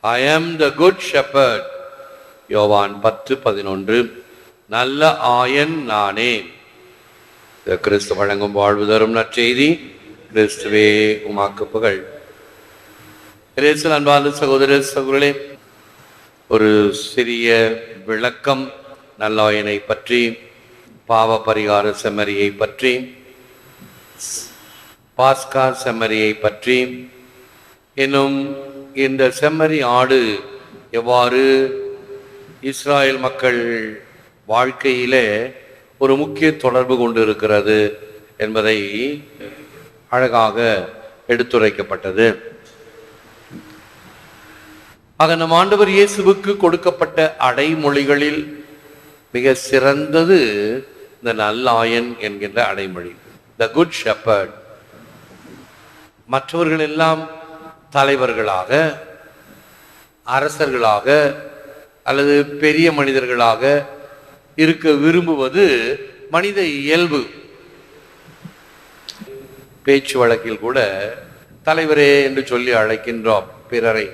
I am the good shepherd. யோவான் 10:11. நல்ல ஆயன் நானே. கிறிஸ்து வழங்கும் வாழ்வு தரும் நற்செய்தி. கிறிஸ்துவே உமக்கு புகழ். அன்பார்ந்த சகோதர சகோதரர்களே, ஒரு சிறிய விளக்கம் நல்லாயனை பற்றி, பாவ பரிகார செம்மறியை பற்றி, பாஸ்கா செம்மறியை பற்றி, இன்னும் இந்த செம்மறி ஆடு எவ்வாறு இஸ்ராயல் மக்கள் வாழ்க்கையிலே ஒரு முக்கிய தொடர்பு கொண்டு இருக்கிறது என்பதை அழகாக எடுத்துரைக்கப்பட்டது. ஆக நம் ஆண்டவர் இயேசுவுக்கு கொடுக்கப்பட்ட அடைமொழிகளில் மிக சிறந்தது இந்த நல்லாயன் என்கின்ற அடைமொழி, த குட் ஷெப்பர்ட். மற்றவர்கள் எல்லாம் தலைவர்களாக, அரசர்களாக அல்லது பெரிய மனிதர்களாக இருக்க விரும்புவது மனித இயல்பு. பேச்சு வழக்கில் கூட தலைவரே என்று சொல்லி அழைக்கின்றோம் பிறரை.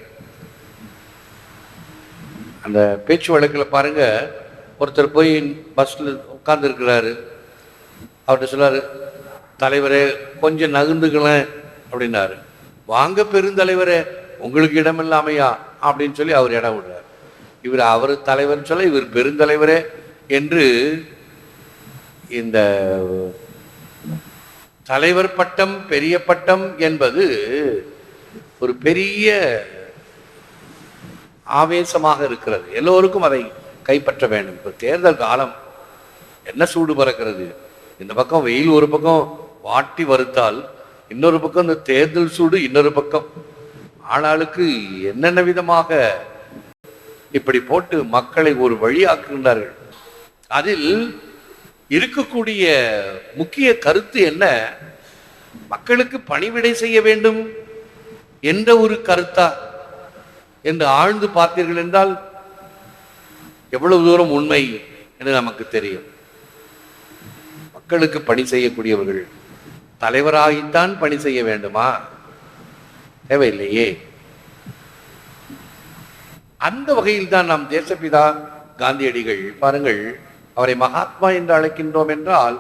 அந்த பேச்சு வழக்கில் பாருங்க, ஒருத்தர் போய் பஸ்ல உட்கார்ந்து இருக்கிறாரு, அவர்கிட்ட சொல்லாரு, தலைவரே கொஞ்சம் நகர்ந்துக்கலாம் அப்படின்னாரு. வாங்க பெருந்தலைவரே, உங்களுக்கு இடம் இல்லாமையா அப்படின்னு சொல்லி அவர் இடம் விடுறார். அவர் தலைவர் சொல்ல இவர் பெருந்தலைவரே என்று இந்த தலைவர் பட்டம், பெரிய பட்டம் என்பது ஒரு பெரிய ஆவேசமாக இருக்கிறது. எல்லோருக்கும் அதை கைப்பற்ற வேண்டும். இப்போ தேர்தல் காலம், என்ன சூடு பறக்கிறது. இந்த பக்கம் வெயில் ஒரு பக்கம் வாட்டி வருத்தால், இன்னொரு பக்கம் இந்த தேர்தல் சூடு இன்னொரு பக்கம். ஆளாளுக்கு என்னென்ன விதமாக இப்படி போட்டு மக்களை ஒரு வழியாக்குகின்றார்கள். அதில் இருக்கக்கூடிய முக்கிய கருத்து என்ன? மக்களுக்கு பணிவிடை செய்ய வேண்டும் என்ற ஒரு கருத்தா என்று ஆழ்ந்து பார்த்தீர்கள் என்றால் எவ்வளவு தூரம் உண்மை என்று நமக்கு தெரியும். மக்களுக்கு பணி செய்யக்கூடியவர்கள் தலைவராகித்தான் பணி செய்ய வேண்டுமா? தேவையில்லையே. அந்த வகையில் தான் நாம் தேசப்பிதா காந்தியடிகள் பாருங்கள், அவரை மகாத்மா என்று அழைக்கின்றோம் என்றால்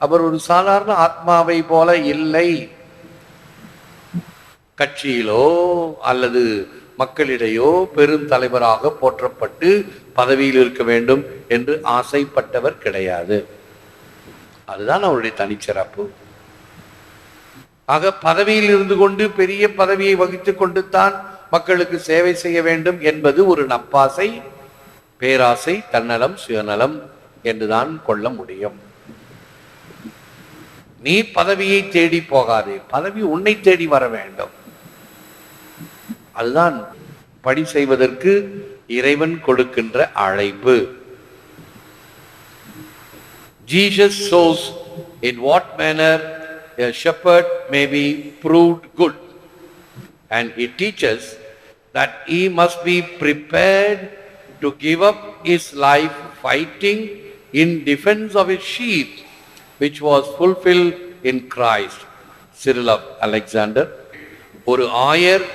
அவர் ஒரு சாதாரண ஆத்மாவை போல இல்லை. கட்சியிலோ அல்லது மக்களிடையோ பெருந்தலைவராக போற்றப்பட்டு பதவியில் இருக்க வேண்டும் என்று ஆசைப்பட்டவர் கிடையாது. அதுதான் அவருடைய தனிச்சிறப்பு. ஆக பதவியில் இருந்து கொண்டு பெரிய பதவியை வகித்துக் கொண்டு தான் மக்களுக்கு சேவை செய்ய வேண்டும் என்பது ஒரு நப்பாசை, பேராசை, தன்னலம், சுயநலம் என்றுதான் கொள்ள முடியும். நீ பதவியை தேடி போகாதே, பதவி உன்னை தேடி வர வேண்டும். அதுதான் பணி செய்வதற்கு இறைவன் கொடுக்கின்ற அழைப்பு. Jesus shows in what manner a shepherd may be proved good, and he teaches that he must be prepared to give up his life fighting in defense of his sheep, which was fulfilled in Christ. Cyril of Alexander. ஒரு ஆயர்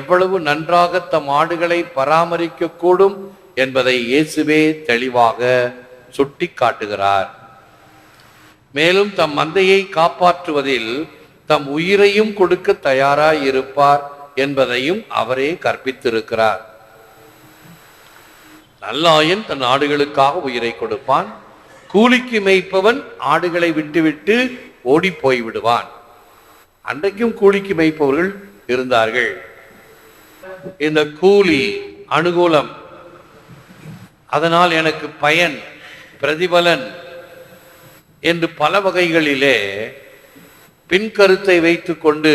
எவ்வளவு நன்றாக தம் ஆடுகளை பராமரிக்க கூடும் என்பதை இயேசுவே தெளிவாக சுட்டி காட்டுகிறார். மேலும் தம் மந்தையை காப்பாற்றுவதில் தம் உயிரையும் கொடுக்க தயாராய் இருப்பார் என்பதையும் அவரே கற்பித்திருக்கிறார். நல்லாயன் தன் ஆடுகளுக்காக உயிரை கொடுப்பான். கூலிக்கு மேய்ப்பவன் ஆடுகளை விட்டுவிட்டு ஓடி போய் விடுவான். அன்றைக்கும் கூலிக்கு மேய்ப்பவர்கள் இருந்தார்கள். இந்த கூலி அனுகூலம், அதனால் எனக்கு பயன், பிரதிபலன் என்று பல வகைகளிலே பின்கருத்தை வைத்துக் கொண்டு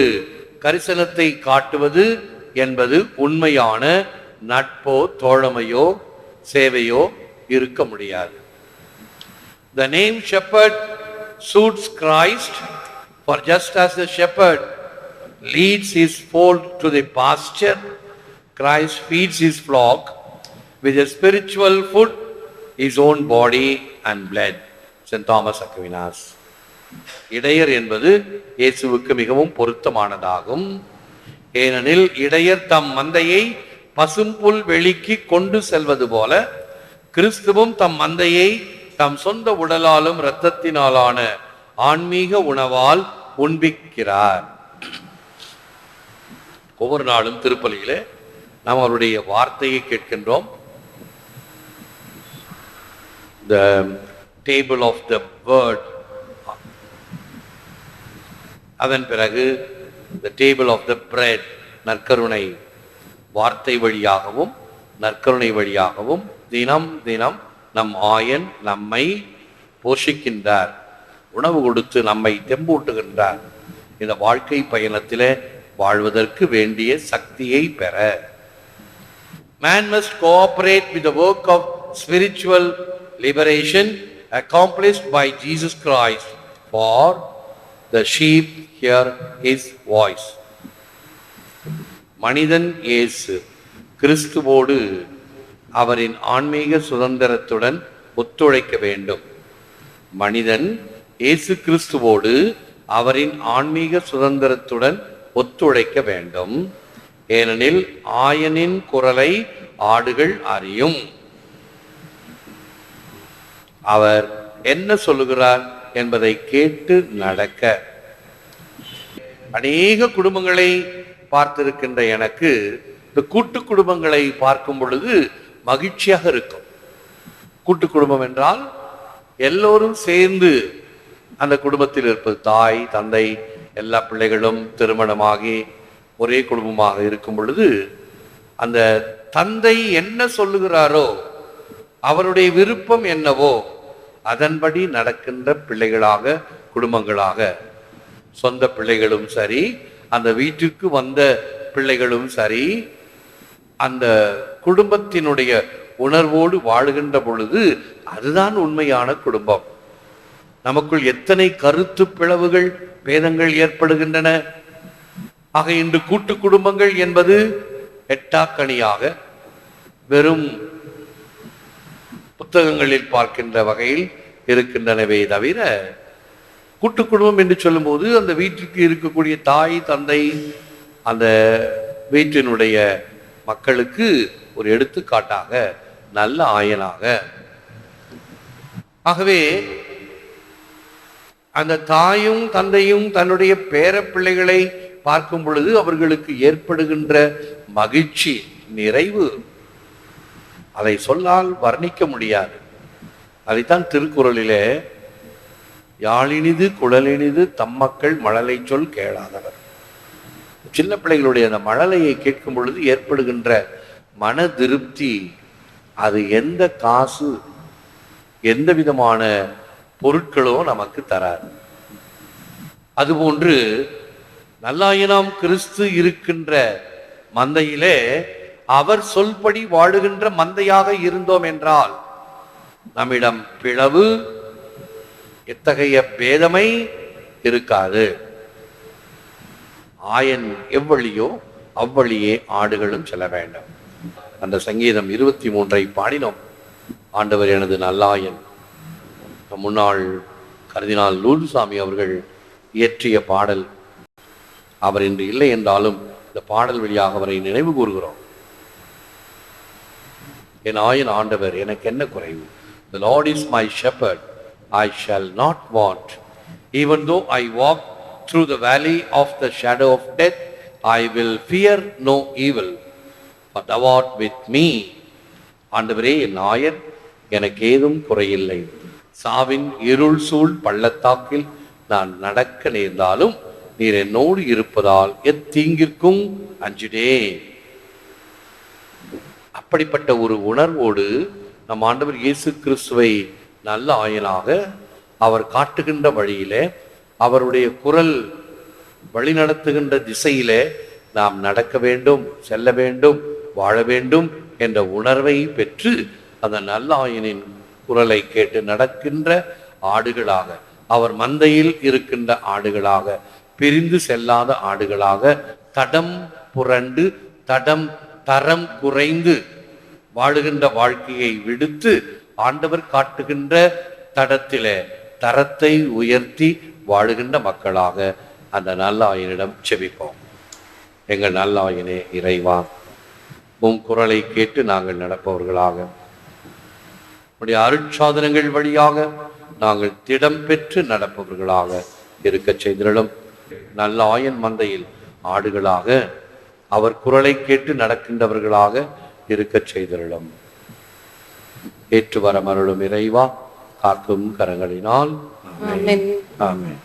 கரிசனத்தை காட்டுவது என்பது உண்மையான நட்போ தோழமையோ சேவையோ இருக்க முடியாது. The name shepherd suits Christ, for just as the shepherd leads his fold to the pasture, Christ feeds his flock with a spiritual food, his own body and blood. St. Thomas Aquinas. இடையர் என்பது இயேசுவுக்கு மிகவும் பொருத்தமானதாகும். ஏனெனில் இடையர் தம் மந்தையை பசும்புல் வெளிக்கு கொண்டு செல்வது போல கிறிஸ்துவும் தம் மந்தையை தம் சொந்த உடலாலும் இரத்தத்தினாலான ஆன்மீக உணவால் உண்பிக்கிறார். ஒவ்வொரு நாளும் திருப்பலியிலே நாம் அவருடைய வார்த்தையை கேட்கின்றோம். The table of the word. அதன் பிறகு the table of the bread, நற்கருணை வார்த்தை வழியாகவும் நற்கருணை வழியாகவும் தினம் தினம் நம் ஆயன் நம்மை போஷிக்கின்றார், உணவு கொடுத்து நம்மை தெம்பூட்டுகின்றார். இந்த வாழ்க்கை பயணத்திலே வாழ்வதற்கு வேண்டிய சக்தியை பெற man must cooperate with the work of spiritual liberation accomplished by Jesus Christ, for the sheep hear his voice. மனிதன் இயேசு கிறிஸ்துவோடு அவரின் ஆன்மீக சுதந்திரத்துடன் ஒத்துழைக்க வேண்டும். மனிதன் இயேசு கிறிஸ்துவோடு அவரின் ஆன்மீக சுதந்திரத்துடன் ஒத்துழைக்க வேண்டும். ஏனெனில் ஆயனின் குரலை ஆடுகள் அறியும். அவர் என்ன சொல்லுகிறார் என்பதை கேட்டு நடக்க. அநேக குடும்பங்களை பார்த்திருக்கின்ற எனக்கு இந்த கூட்டு குடும்பங்களை பார்க்கும் பொழுது மகிழ்ச்சியாக இருக்கும். கூட்டு குடும்பம் என்றால் எல்லோரும் சேர்ந்து அந்த குடும்பத்தில் இருப்பது, தாய் தந்தை எல்லா பிள்ளைகளும் திருமணமாகி ஒரே குடும்பமாக இருக்கும் பொழுது அந்த தந்தை என்ன சொல்லுகிறாரோ, அவருடைய விருப்பம் என்னவோ அதன்படி நடக்கின்ற பிள்ளைகளாக குடும்பங்களாக, சொந்த பிள்ளைகளும் சரி அந்த வீட்டிற்கு வந்த பிள்ளைகளும் சரி அந்த குடும்பத்தினுடைய உணர்வோடு வாழுகின்ற பொழுது அதுதான் உண்மையான குடும்பம். நமக்குள் எத்தனை கருத்து பிளவுகள் பேதங்கள் ஏற்படுகின்றன. ஆக இன்று கூட்டு குடும்பங்கள் என்பது எட்டாக்கணியாக வெறும் புத்தகங்களில் பார்க்கின்ற வகையில் இருக்கின்றனவே தவிர, கூட்டு குடும்பம் என்று சொல்லும்போது அந்த வீட்டிற்கு இருக்கக்கூடிய தாய் தந்தை அந்த வீட்டினுடைய மக்களுக்கு ஒரு எடுத்துக்காட்டாக நல்ல ஆயனாக. ஆகவே அந்த தாயும் தந்தையும் தன்னுடைய பேர பிள்ளைகளை பார்க்கும் பொழுது அவர்களுக்கு ஏற்படுகின்ற மகிழ்ச்சி, நிறைவு அதை சொல்லால் வர்ணிக்க முடியாது. அதைத்தான் திருக்குறளிலே யாழினிது குழலினிது தம்மக்கள் மழலை சொல் கேளாதவர். சின்ன பிள்ளைகளுடைய அந்த மழலையை கேட்கும் பொழுது ஏற்படுகின்ற மன திருப்தி அது எந்த காசு எந்த விதமான பொருட்களோ நமக்கு தராது. அதுபோன்று நல்லாயினாம் கிறிஸ்து இருக்கின்ற மந்தையிலே அவர் சொல்படி வாழுகின்ற மந்தையாக இருந்தோம் என்றால் நம்மிடம் பிளவு, எத்தகைய பேதமை இருக்காது. ஆயன் எவ்வழியோ அவ்வழியே ஆடுகளும் செல்ல வேண்டும். அந்த சங்கீதம் 23 பாடினோம். ஆண்டவர் எனது நல்லாயன். முன்னாள் கர்தினால் லூல்சாமி அவர்கள் இயற்றிய பாடல். அவர் இன்று இல்லை என்றாலும் இந்த பாடல் வழியாக அவரை நினைவு கூறுகிறோம். என் ஆயன் ஆண்டவர், எனக்கு என்ன குறைவு? The Lord is my shepherd, I shall not want. Even though I walk through the valley of the shadow of death, I will fear no evil, for thou art with me. ஆண்டவரே, என் ஆயன், எனக்கு ஏதும் குறையில்லை. சாவின் இருள் சூழ் பள்ளத்தாக்கில் நான் நடக்க நேர்ந்தாலும் நீர் என்னோடு இருப்பதால் எத்தீங்கிற்கும் அஞ்சிடேன். அப்படிப்பட்ட ஒரு உணர்வோடு நம் ஆண்டவர் இயேசு கிறிஸ்துவை நல்ல ஆயனாக அவர் காட்டுகின்ற வழியிலே, அவருடைய குரல் வழிநடத்துகின்ற திசையிலே நாம் நடக்க வேண்டும், செல்ல வேண்டும், வாழ வேண்டும் என்ற உணர்வை பெற்று அந்த நல்ல ஆயனின் குரலை கேட்டு நடக்கின்ற ஆடுகளாக, அவர் மந்தையில் இருக்கின்ற ஆடுகளாக, பிரிந்து செல்லாத ஆடுகளாக, தடம் புரண்டு தரம் குறைந்து வாழுகின்ற வாழ்க்கையை விடுத்து ஆண்டவர் காட்டுகின்ற தடத்திலே தரத்தை உயர்த்தி வாழுகின்ற மக்களாக அந்த நல்ல ஆயனிடம் செபிப்போம். எங்கள் நல்ல ஆயனே இறைவா, உம் குரலை கேட்டு நாங்கள் நடப்பவர்களாக, உடைய அருட்சாதனங்கள் வழியாக நாங்கள் திடம் பெற்று நடப்பவர்களாக இருக்க செய்திருளும். நல்ல ஆயன் மந்தையில் ஆடுகளாக அவர் குரலை கேட்டு நடக்கின்றவர்களாக இருக்க செய்திருளும். ஏற்று வர மருளும் இறைவா, காக்கும் கரங்களினால். ஆமென்.